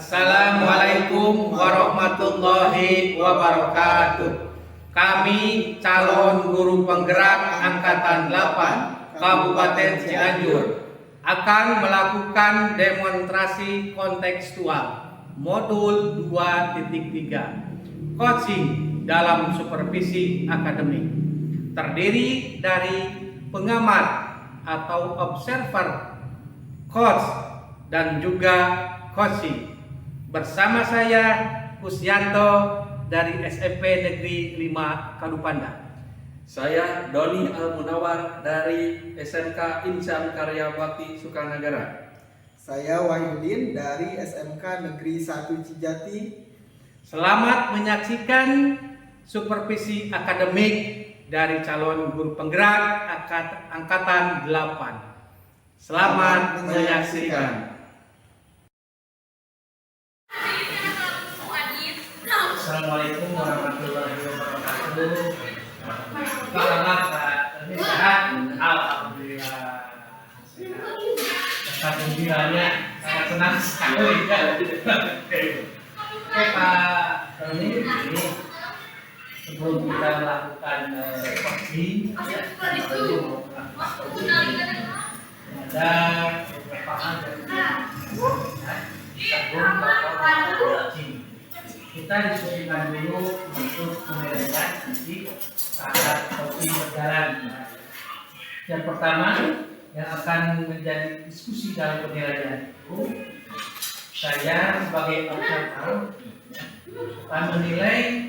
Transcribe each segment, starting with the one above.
Assalamualaikum warahmatullahi wabarakatuh. Kami calon guru penggerak Angkatan 8 Kabupaten Cianjur akan melakukan demonstrasi kontekstual modul 2.3 coaching dalam supervisi akademik, terdiri dari pengamat atau observer, coach, dan juga coaching. Bersama saya Kusyanto dari SMP Negeri 5 Kadupanda. Saya Doni Al-Munawar dari SMK Insan Karya Bakti Sukanagara. Saya Wahyudin dari SMK Negeri 1 Cijati. Selamat menyaksikan supervisi akademik dari calon guru penggerak Angkatan 8. Selamat menyaksikan. Assalamualaikum warahmatullahi wabarakatuh. Selamat sehat. Alhamdulillah. Rasa gembiranya sangat senang sekali. Oke Pak Doni, ini sebelum kita melakukan coaching, ada beberapa hal yang sebelum melakukan coaching. Kita diskusikan dulu untuk menilaikan nanti saat coaching berjalan. Yang pertama yang akan menjadi diskusi dalam penilaian itu, saya sebagai observer akan menilai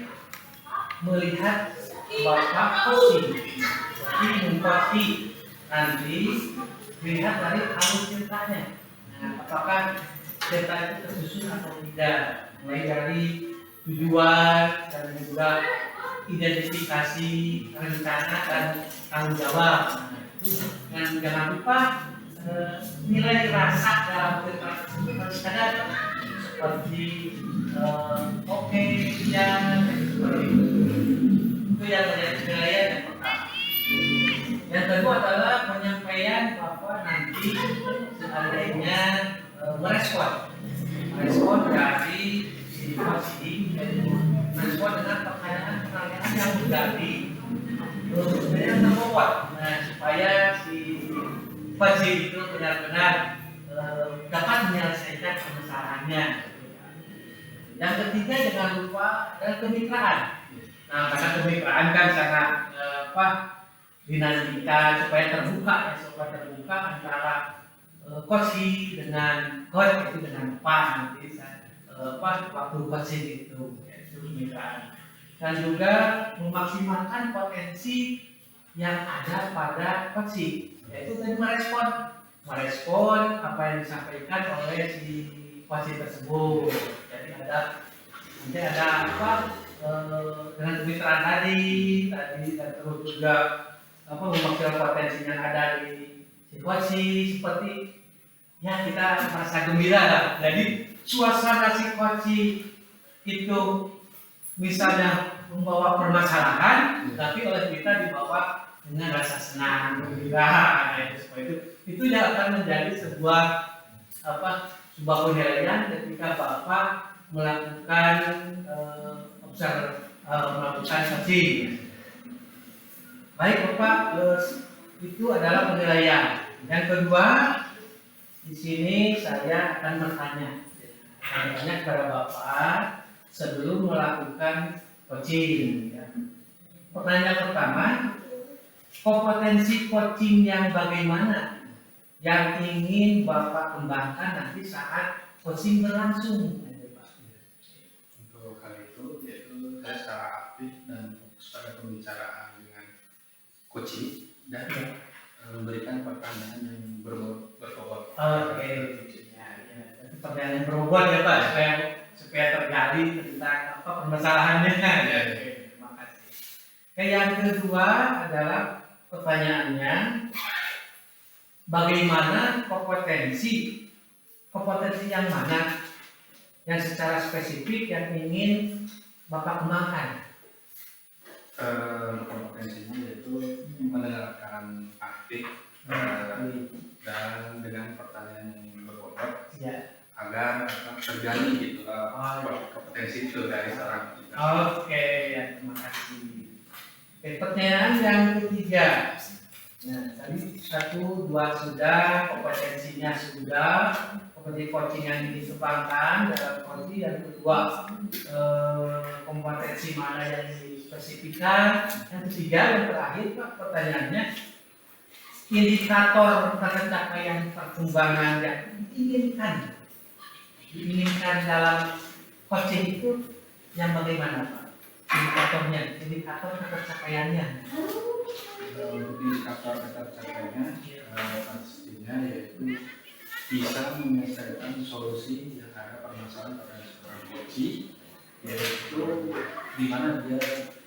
melihat Bapak coaching nanti dilihat dari alur ceritanya. Nah, apakah cerita itu tersusun atau tidak, mulai dari tujuan dan juga identifikasi, rencana dan tanggung jawab. Dan jangan lupa nilai rasa dalam cerita tersebut harus ada, seperti oke, ya, seperti itu yang menjadi penilaian yang pertama. Yang kedua adalah penyampaian bahwa nanti seandainya merespon dari coaching, merespon dengan pertanyaan yang menjadi sebenarnya terbobot, supaya si coaching itu benar-benar dapat menyelesaikan permasalahannya. Yang ketiga jangan lupa adalah kemitraan. Nah, karena kemitraan kan sangat dinantikan supaya terbuka antara coaching dengan coach, itu dengan Pak nanti waktu coaching itu kemitraan. Dan juga memaksimalkan potensi yang ada pada coaching, yaitu tadi merespon apa yang disampaikan oleh si coaching tersebut. Jadi nanti ada dengan kemitraan tadi dan terus juga memaksimalkan potensi yang ada di si coaching, seperti ya kita merasa gembira lah. Jadi suasana si coaching itu misalnya membawa permasalahan, tapi oleh kita dibawa dengan rasa senang, gembira, itu yang akan menjadi sebuah penilaian ketika Bapak melakukan melakukan coaching. Baik Bapak, itu adalah penilaian. Yang kedua, di sini saya akan bertanya kepada Bapak sebelum melakukan coaching. Pertanyaan pertama, kompetensi coaching yang bagaimana yang ingin Bapak kembangkan nanti saat coaching berlangsung? Untuk kali itu yaitu saya secara aktif dan fokus pada pembicaraan dengan coaching dan memberikan pertanyaan yang berbobot. Oke, pertanyaan yang berbobot ya Pak, supaya tergali tentang permasalahannya. Terima kasih. Yang kedua adalah pertanyaannya, bagaimana kompetensi yang mana yang secara spesifik yang ingin Bapak kembangkan? Kompetensinya yaitu mendengarkan aktif dan dengan pertanyaan yang berbobot, ya. agar tergali gitu kompetensi itu dari seorang kita. Oke, ya, terima kasih. Oke, pertanyaan yang ketiga. Nah, tadi 1, 2 sudah, kompetensinya sudah, kompetensi coaching yang dikembangkan dalam coaching. Yang kedua, kompetensi mana yang dispesifikkan. Yang ketiga, yang terakhir Pak, pertanyaannya, indikator pencapaian perkembangan yang diinginkan dalam coaching itu yang bagaimana Pak? Indikator pencapaiannya. Indikator tercapainya pastinya yaitu bisa menyelesaikan solusi yang ada permasalahan pada seorang coach, yaitu di mana dia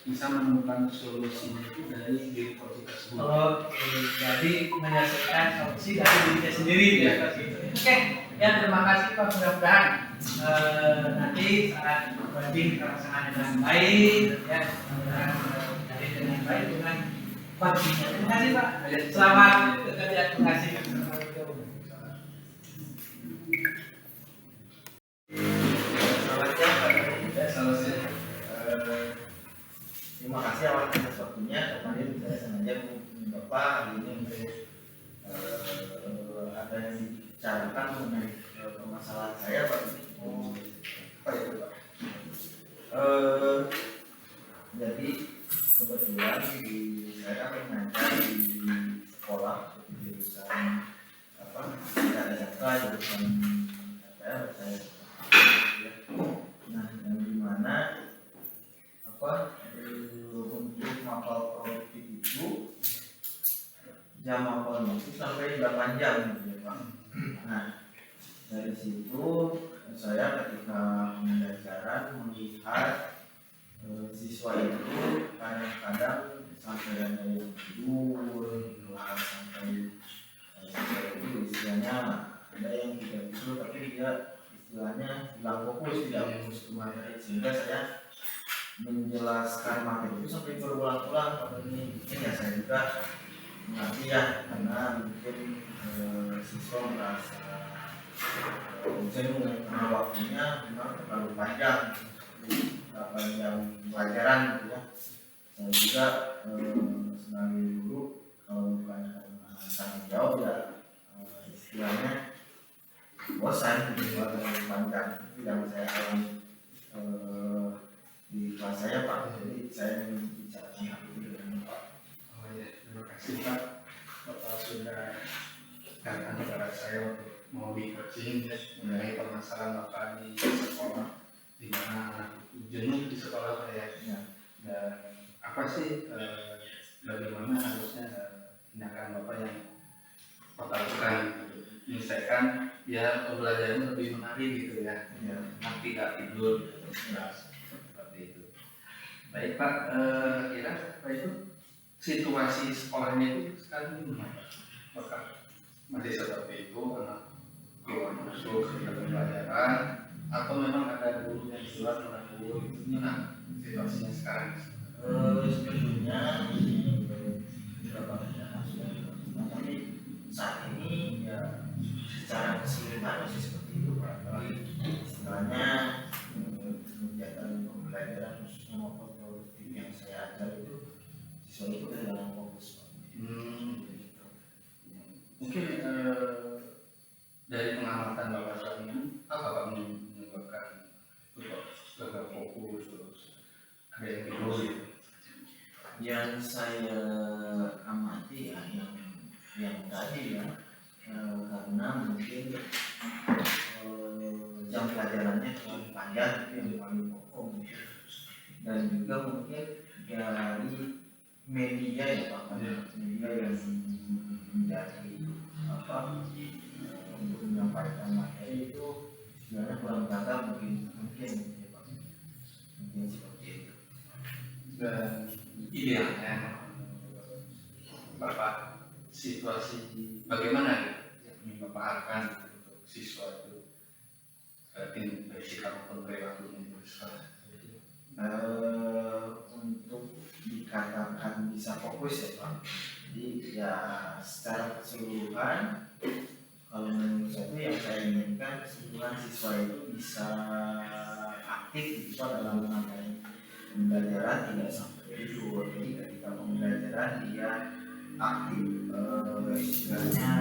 bisa menemukan solusi itu dari diri coach tersebut. Oke, jadi menyelesaikan solusi dari dirinya sendiri ya Pak. Oke, ya terima kasih Pak, mudah-mudahan nanti saat banding terlaksana dengan baik ya, dari dengan baik dengan coachingnya. Terima kasih Pak. Selamat bekerja. Terima kasih. Selamat siang Pak. Selamat siang. Terima kasih atas waktunya. Kemarin saya sengaja menghubungi Bapak hari ini untuk ada yang dibicarakan mengenai permasalahan saya Pak. Apa itu Pak? Jadi kebetulan saya mengajar di sekolah jurusan tidak SMK, jurusan saya. Nah, yang dimana untuk mapel produktif itu jam mapelnya itu sampai 8 jam gitu ya Pak. Nah, dari situ saya ketika pembelajaran melihat siswa itu kadang-kadang sampai ada yang tidur, sampai siswa itu istilahnya ada yang tidak tidur tapi dia istilahnya hilang fokus, tidak fokus ke materi, sehingga saya menjelaskan materi itu sampai berulang-ulang. Pada ini ya saya juga mengerti ya, karena mungkin siswa merasa jenuh karena waktunya memang terlalu panjang, 8 jam pelajaran gitu ya. Saya juga sebagai guru kalau bukan karena tanggung jawab ya istilahnya bosan gitu terlalu panjang. Itu yang saya alami di kelas saya Pak. Jadi saya membicarakan hal itu dengan Pak. Oh ya, terima kasih Pak. Bapak sudah datang kepada saya untuk mau di coaching mengenai permasalahan Bapak di sekolah, di mana anak jenuh di sekolah kayaknya. Dan apa sih bagaimana harusnya tindakan Bapak yang Bapak lakukan menyelesaikan ya pembelajaran lebih menarik gitu ya, nanti tidak tidur seperti itu. Baik Pak, kira apa itu situasi sekolahnya itu sekarang gimana? Apakah masih seperti itu, anak keluar masuk ke pembelajaran, atau memang ada guru yang keluar menegur itu? Gimana situasinya sekarang? Sebetulnya beberapa pertanyaan sudah dilakukan, tapi saat ini ya secara keseluruhan masih seperti itu Pak. Tapi istilahnya kegiatan pembelajaran khususnya maupun produktif yang saya ajar itu siswa itu dalam fokus Pak. Mungkin dari pengamatan Bapak saat ini, apa Pak menyebabkan gagal fokus terus ada yang tidur gitu? Yang saya amati ya yang tadi ya, karena mungkin jam pelajarannya terlalu panjang itu yang paling pokok, dan juga mungkin dari media ya Pak, media yang menjadi untuk menyampaikan materi itu sebenarnya kurang gagal mungkin ya Pak, mungkin seperti itu. Dan idealnya Bapak situasi bagaimana yang ingin Bapak harapkan untuk siswa itu dari sikap maupun perilakunya di sekolah? Untuk dikatakan bisa fokus ya Pak, jadi ya secara keseluruhan kalau menurut saya itu yang saya inginkan memastikan keseluruhan siswa itu bisa aktif gitu dalam mengambil pembelajaran, tidak sampai tidur. Jadi ketika pembelajaran dia aktif, istilahnya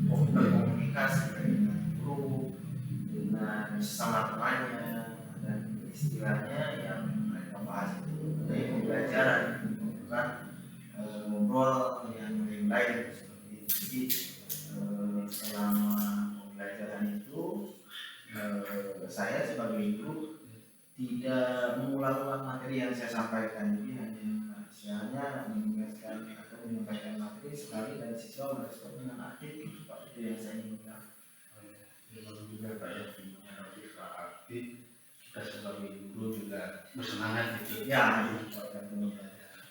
berkomunikasi dengan guru, dengan sesama temannya, dan istilahnya yang mereka bahas itu dari pembelajaran, bukan ngobrol yang lain seperti itu. Jadi selama pembelajaran itu saya sebagai guru tidak mengulang-ulang materi yang saya sampaikan, jadi hanya mengingatkan atau menyampaikan materi sekali dan siswa merespon dengan aktif gitu Pak. Itu yang saya inginkan. Lalu juga kayak gimana siswa aktif, kita sebagai guru juga bersemangat gitu. Ya, itu Pak, dan pembelajaran.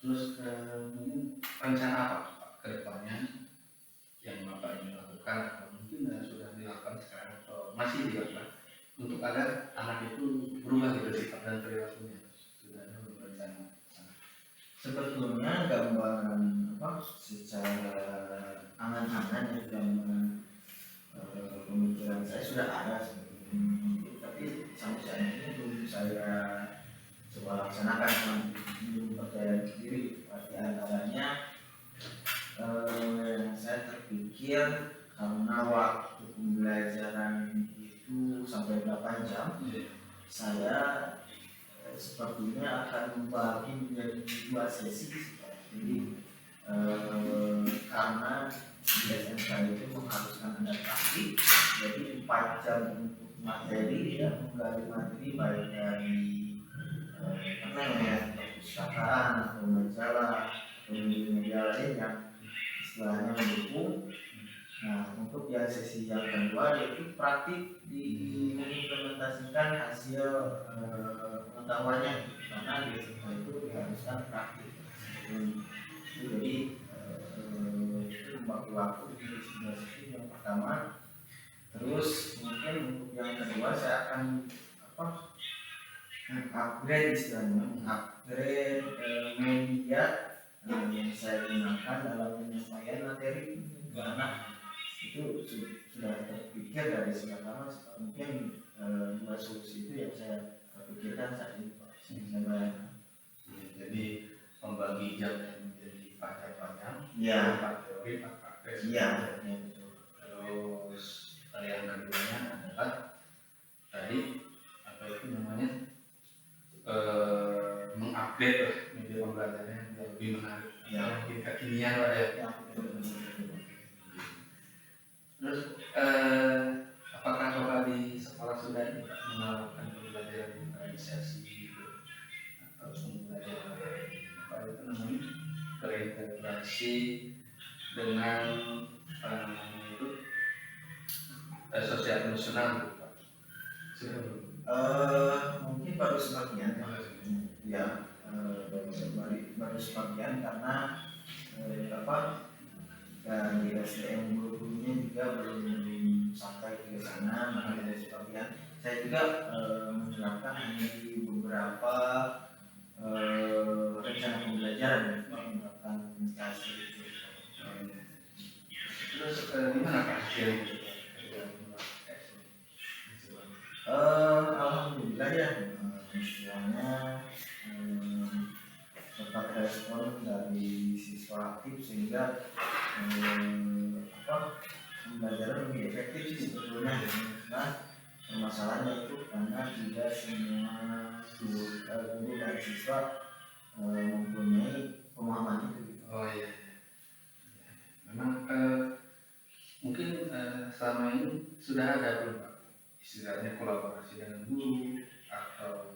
Terus mungkin rencana apa Pak ke depannya yang Bapak ingin lakukan atau mungkin sudah dilakukan sekarang atau masih dilakukan untuk agar anak itu berubah gitu sikap dan perilakunya? Sudah ada belum rencana? Sebetulnya gambaran secara angan-angan ya, gambaran pemikiran saya sudah ada sebetulnya, tapi sampai saat ini belum saya coba laksanakan, belum percaya diri. Arti antaranya saya terpikir karena waktu pembelajaran itu sampai 8 jam, saya sepertinya akan membagi menjadi 2 sesi. Jadi karena di SMK itu mengharuskan ada praktik, jadi 4 jam untuk materi, ya, menggali materi baik dari perpustakaan atau majalah atau media lain yang istilahnya mendukung. Nah, untuk yang sesi yang kedua yaitu praktik mengimplementasikan hasil pengetahuannya, karena di SMK itu diharuskan praktik. Jadi itu membagi waktu di sebuah sesi yang pertama. Terus mungkin untuk yang kedua saya akan upgrade istilahnya, upgrade media yang saya gunakan dalam penyampaian materi ke anak. Itu sudah terpikir dari sejak lama. Mungkin 2 solusi itu yang saya pikirkan saat ini Pak. Jadi membagi jam menjadi pelajaran, ya, teori, praktek. Iya, betul. Terus yang keduanya adalah tadi apa itu namanya mengupdate media pembelajaran yang lebih menarik, mungkin kekinian Pak ya. Terus apakah Bapak di sekolah sudah melakukan pembelajaran digitalisasi gitu, atau pembelajaran apa itu namanya terintegrasi dengan itu sosial emosional gitu Pak? Sudah belum? Mungkin baru sebagian ya, baru sebagian karena dari SDM guru-gurunya juga belum sampai ke sana. Maka dari sebagian saya juga menerapkan hanya di beberapa rencana pembelajaran, menerapkan komunikasi itu. Terus gimana Pak hasilnya? Alhamdulillah ya, istilahnya dapat respon dari siswa aktif sehingga pembelajaran lebih efektif sih sebetulnya. Nah, permasalahannya itu karena tidak semua guru dan siswa mempunyai pemahaman itu. Oh iya, memang mungkin selama ini sudah ada belum Pak istilahnya kolaborasi dengan guru atau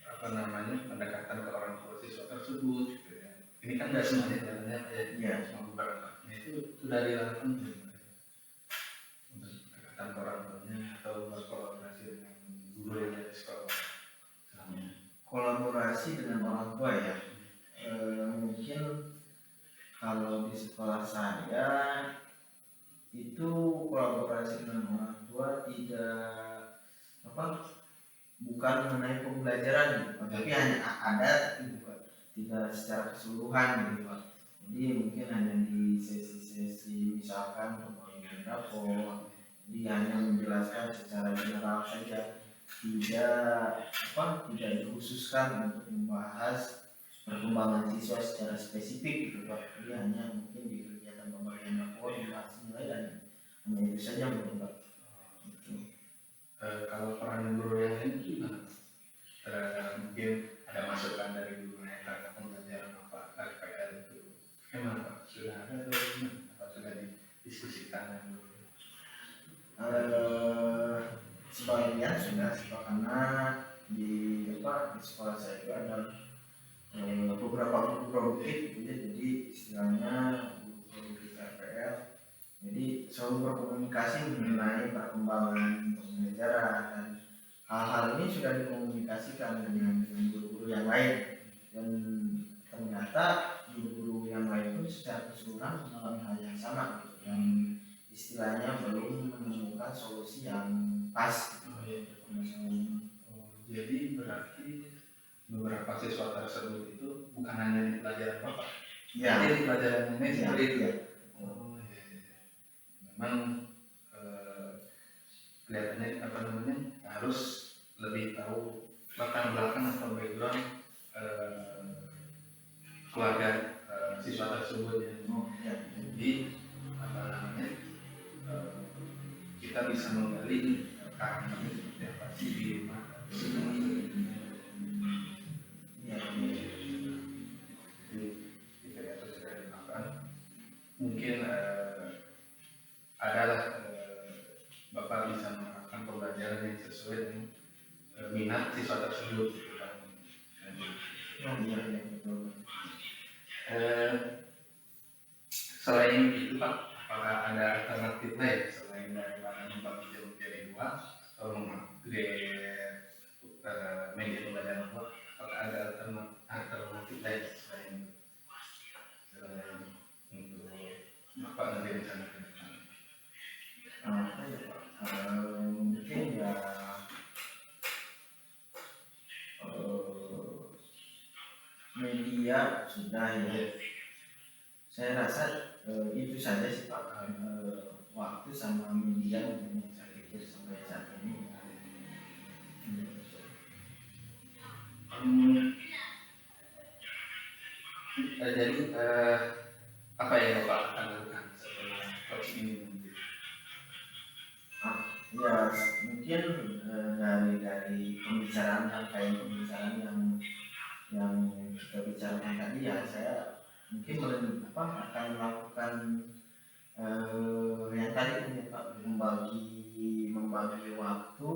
apa namanya pendekatan ke orang tua siswa tersebut gitu ya. Ini kan tidak semuanya jalannya ya, cuma beberapa. Nah, itu sudah dilakukan belum untuk pendekatan ke orang tuanya atau berkolaborasi dengan guru yang ada di sekolah selama ini? Kolaborasi dengan orang tua ya, mungkin kalau di sekolah saya itu kolaborasi dengan orang tua bukan mengenai pembelajaran gitu, tapi hanya ada tapi bukan tidak secara keseluruhan gitu Pak. Jadi mungkin hanya di sesi-sesi misalkan pembagian rapor Dia hanya menjelaskan secara general saja, tidak dikhususkan untuk membahas perkembangan siswa secara spesifik gitu Pak. Dia hanya mungkin di kegiatan pembagian rapor membahas nilai dan hanya itu saja mungkin Pak. Gitu. Kalau peran guru yang lain gimana? Mungkin ada masukan dari guru yang karena pembelajaran apa RPL itu gimana Pak? Sudah ada atau gimana? Atau sudah didiskusikan dengan guru? Sebagian sudah karena di sekolah saya itu ada beberapa buku produktif gitu ya, jadi istilahnya buku produktif RPL, jadi selalu berkomunikasi mengenai perkembangan pembelajaran dan hal-hal ini sudah dikomunikasikan dengan guru-guru yang lain, dan ternyata guru-guru yang lain pun secara keseluruhan mengalami hal yang sama gitu, yang istilahnya belum menemukan solusi yang pas gitu. Jadi berarti beberapa siswa tersebut itu bukan hanya di pelajaran Bapak, Ya, jadi di pelajaran ini seperti itu. ya. Oh iya, iya. Memang kelihatannya apa namanya harus lebih tahu latar belakang atau background keluarga siswa tersebut ya. Oh, ya. Jadi apa namanya kita bisa menggali karakternya seperti apa sih di rumah. Ya, Jika itu sudah dilakukan, mungkin adalah Bapak bisa melakukan pembelajaran yang sesuai dengan minat siswa tersebut gitu kan. oh, iya, betul. Selain itu Pak, apakah ada alternatif lain selain daripada membagi jam menjadi dua atau mengupgrade media pembelajaran Bapak? Apakah ada alternatif lain selain untuk Bapak nanti rencana ke depan? Apa ya Pak? Mungkin ya media sudah ya. Saya rasa itu saja sih Pak. Waktu sama media mungkin yang saya pikir sampai saat ini. Jadi apa yang Bapak akan lakukan setelah coaching ini nanti? Ya mungkin dari pembicaraan yang kita bicarakan tadi ya, saya mungkin akan melakukan yang tadi ya Pak, membagi waktu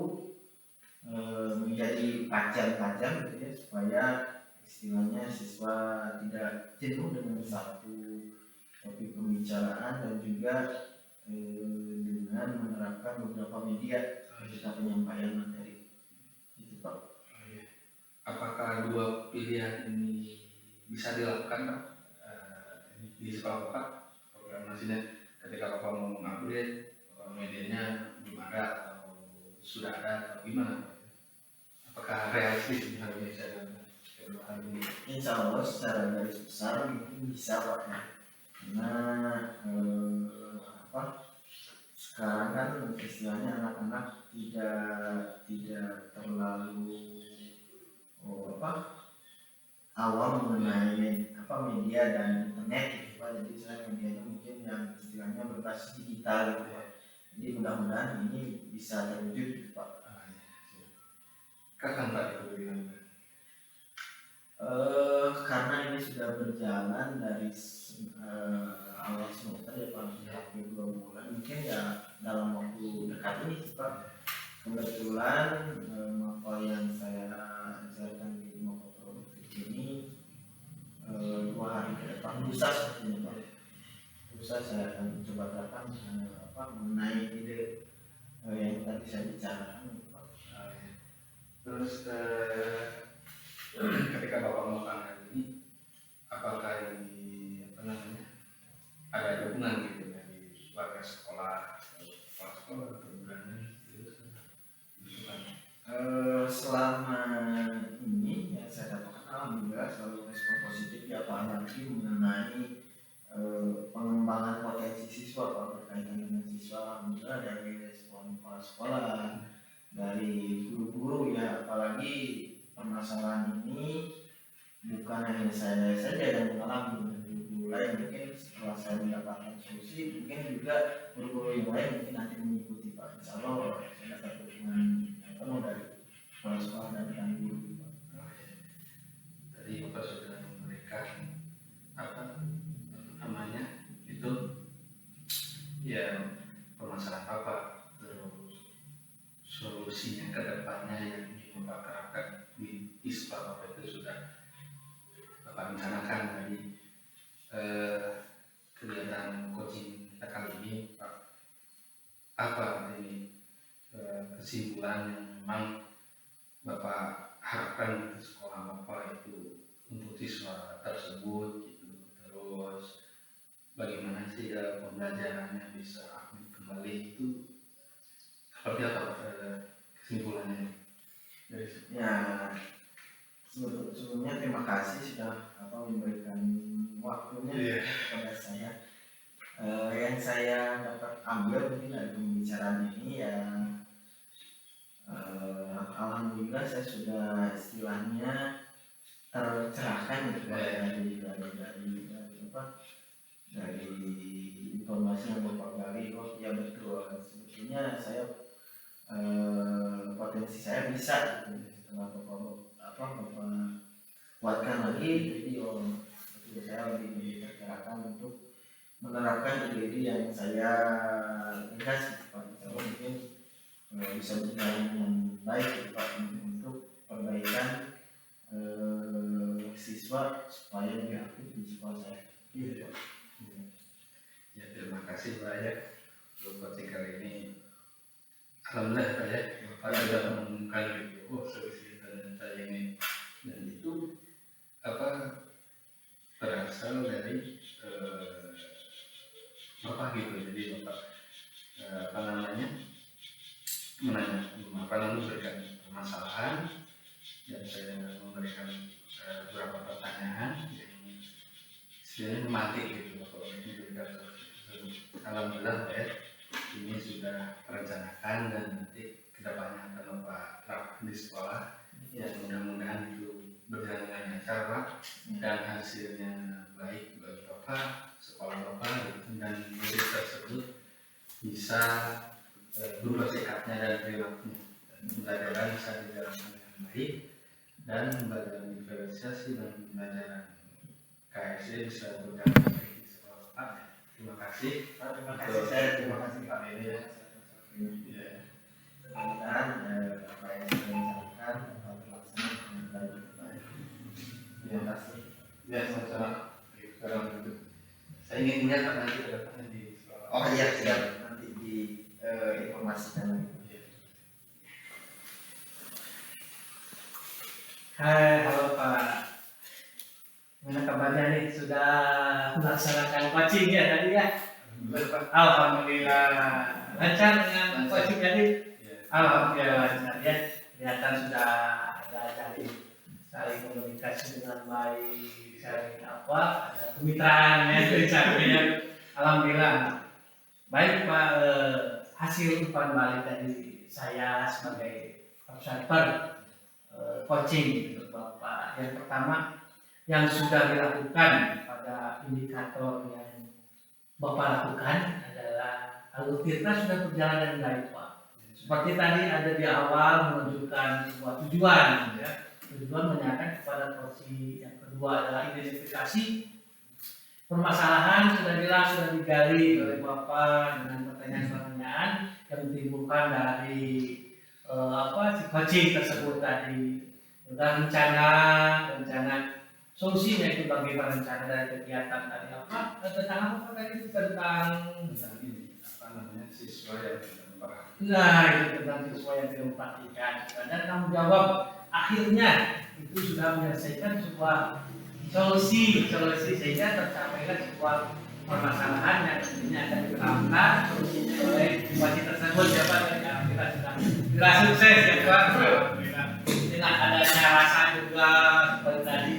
menjadi pajang-pajang gitu ya, supaya istilahnya siswa tidak jenuh dengan satu topik pembicaraan, dan juga dengan menerapkan beberapa media ketika penyampaian materi itu Pak. Apakah dua pilihan ini bisa dilakukan Pak di sekolah Bapak? Program nasinya ketika Bapak mau mengupgrade medianya belum ada atau sudah ada atau gimana Pak? Apakah realistis di hal ini saya kedua hal ini? Insya Allah secara garis besar mungkin bisa Pak ya. Karena sekarang kan istilahnya anak-anak tidak terlalu awam mengenai media dan internet gitu Pak. Jadi saya medianya mungkin yang istilahnya berbasis digital gitu Pak. Jadi mudah-mudahan ini bisa terwujud gitu Pak. Kapan Pak itu bagaimana? Karena ini sudah berjalan dari awal semester ya Pak, hampir 2 bulan, mungkin ya dalam waktu dekat ini Pak. Kebetulan mapel yang saya ajarkan di mapel produktif ini 2 hari ke depan, lusa sepertinya Pak. Lusa saya akan coba datang mengenai ide yang tadi saya bicarakan Pak. Terus ketika Bapak melakukan hal ini, apakah ini ada dukungan gitu dari warga sekolah, kepala sekolah atau gimana? Selama ini yang saya dapatkan alhamdulillah selalu respon positif ya Pak, apalagi mengenai pengembangan potensi siswa Pak, berkaitan dengan siswa, alhamdulillah dari kepala sekolah, dari guru-guru ya, apalagi permasalahan ini bukan hanya saya saja yang mengalami, guru-guru lain mungkin setelah saya mendapatkan solusi mungkin juga guru-guru yang lain mungkin nanti mengikuti Pak. Insya Allah saya dapat dukungan yang penuh dari kepala sekolah dan guru Pak. Tadi Bapak sudah memberikan apa namanya itu ya permasalahan Bapak, terus solusinya ke depannya yang ingin Bapak terapkan di sekolah Bapak itu sudah Bapak rencanakan tadi. Kegiatan coaching kita kali ini Pak, apa ini kesimpulan yang memang Bapak harapkan di sekolah Bapak itu untuk siswa tersebut gitu. Terus bagaimana sih pembelajarannya bisa kembali itu seperti apa kesimpulannya dari situ? Ya, sebelumnya terima kasih sudah memberikan waktunya kepada saya. Yang saya dapat ambil mungkin dari pembicaraan ini ya, alhamdulillah saya sudah istilahnya tercerahkan gitu dari informasi yang Bapak gali. Oh ya betul, sebetulnya saya potensi saya bisa gitu setelah Bapak buatkan lagi video, itu saya lebih tercerahkan untuk menerapkan ide-ide yang saya ingat Pak. Mungkin bisa berjalan dengan baik gitu, Pak, untuk perbaikan siswa supaya lebih aktif di sekolah saya. Gitu, Pak. Ya, terima kasih Pak ya untuk coaching kali ini. Alhamdulillah Pak ya, Bapak sudah menemukan video solusi ternyata ini, dan itu apa berasal dari Bapak gitu. Jadi Bapak apa namanya memberikan permasalahan dan saya memberikan beberapa pertanyaan yang sebenarnya mematik gitu Bapak memberikan. Alhamdulillah ya, ini sudah merencanakan dan nanti kedepannya akan Bapak terapkan di sekolah. Ya mudah-mudahan itu berjalan dengan lancar Pak, dan hasilnya baik bagi Bapak, sekolah Bapak gitu, dan murid tersebut bisa berubah sikapnya dan perilakunya, dan pembelajaran bisa dijalankan dengan baik, dan pembelajaran diferensiasi dan pembelajaran KSD bisa berjalan dengan baik di sekolah Bapak. Terima kasih Pak. Terima kasih Pak. Ya. Mudah-mudahan apa yang saya rencanakan akan terlaksana dengan baik. Terima kasih. Ya, sama-sama. Sekarang itu saya ingin melihat Pak nanti ke depannya di sekolah. Oh iya, siap, nanti diinformasikan lagi. Hai, halo Pak. Gimana kabarnya nih? Sudah melaksanakan coaching ya tadi ya? Alhamdulillah. Lancar dengan coaching tadi? Alhamdulillah lancar ya. Kelihatan sudah ada saling komunikasi dengan baik, saling ada kemitraan ya, ya. Alhamdulillah. Baik Pak, hasil umpan balik dari saya sebagai observer coaching untuk Bapak. Yang pertama, yang sudah dilakukan pada indikator yang Bapak lakukan adalah algoritma sudah berjalan dengan baik Pak. Seperti tadi ada di awal menunjukkan sebuah tujuan, ya. Tujuan menyatakan kepada porsi yang kedua adalah identifikasi permasalahan sudah jelas, sudah digali oleh Bapak dengan pertanyaan-pertanyaan yang ditimbulkan dari si coaching tersebut tadi. Dan rencana solusinya itu bagaimana rencana dari kegiatan tadi apa? Tentang apa tadi? Tentang ini apa namanya siswa yang terdampak. Nah, itu tentang siswa yang diperhatikan dan tanggung jawab akhirnya itu sudah menyelesaikan sebuah solusi sehingga tercapailah sebuah permasalahan yang tentunya akan diterapkan solusinya oleh wajib tersebut ya Pak. Kita sudah sukses ya Pak. Dengan adanya rasa juga seperti tadi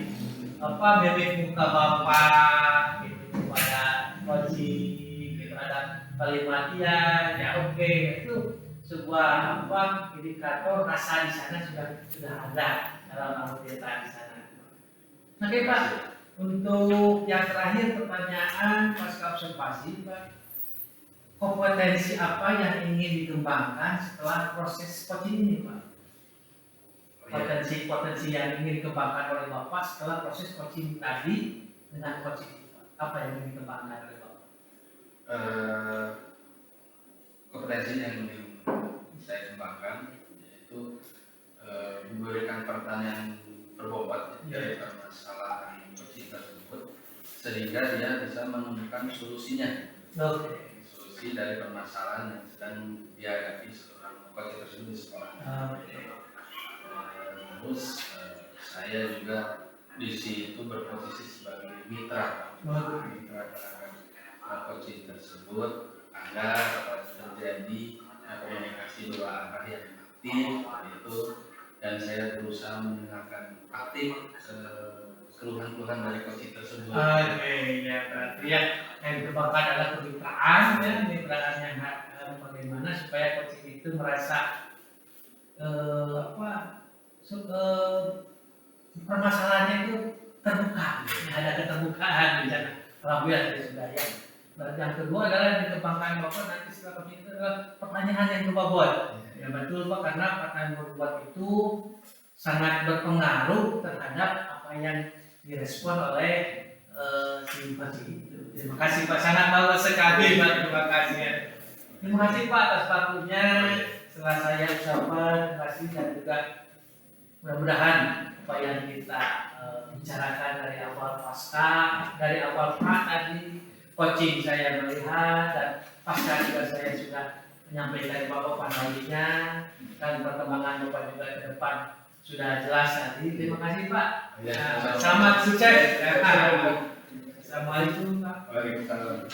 bebek muka Bapak gitu kepada coaching gitu, ada kalimat ya oke, itu sebuah indikator rasa di sana sudah ada dalam algoritma di sana. Oke Pak, untuk yang terakhir pertanyaan pasca observasi Pak, kompetensi apa yang ingin dikembangkan setelah proses coaching ini Pak? Potensi yang ingin dikembangkan oleh Bapak setelah proses coaching tadi dengan coaching Pak, apa yang ingin dikembangkan oleh Bapak? Kompetensi yang ingin saya kembangkan yaitu memberikan pertanyaan berbobot dari permasalahan coaching tersebut sehingga dia bisa menemukan solusinya. Solusi dari permasalahan yang sedang dihadapi seorang coach tersebut di sekolah. Terus saya juga di situ berposisi sebagai mitra terhadap coaching tersebut agar terjadi komunikasi dua arah yang aktif itu, dan saya berusaha mendengarkan aktif keluhan-keluhan dari coaching tersebut. Oke, ya berarti ya yang dikembangkan adalah kemitraan ya, kemitraan yang bagaimana supaya coaching itu merasa permasalahannya itu terbuka, ada keterbukaan di sana. Alhamdulillah dari sudah ya. Berarti yang kedua adalah yang dikembangkan Bapak nanti setelah coaching itu adalah pertanyaan yang berbobot. Ya betul Pak, karena pertanyaan berbobot itu sangat berpengaruh terhadap apa yang direspon oleh si coaching itu. Terima kasih Pak, sangat bagus sekali Pak, terima kasih. Terima kasih Pak atas waktunya. Setelah saya ucapkan terima kasih dan juga mudah-mudahan apa yang kita bicarakan dari awal pasca, dari awal tadi coaching saya melihat dan pasca juga saya sudah menyampaikan Bapak pandangannya dan perkembangan Bapak juga ke depan sudah jelas tadi. Terima kasih Pak. Selamat sukses. Assalamualaikum Pak. Waalaikumsalam.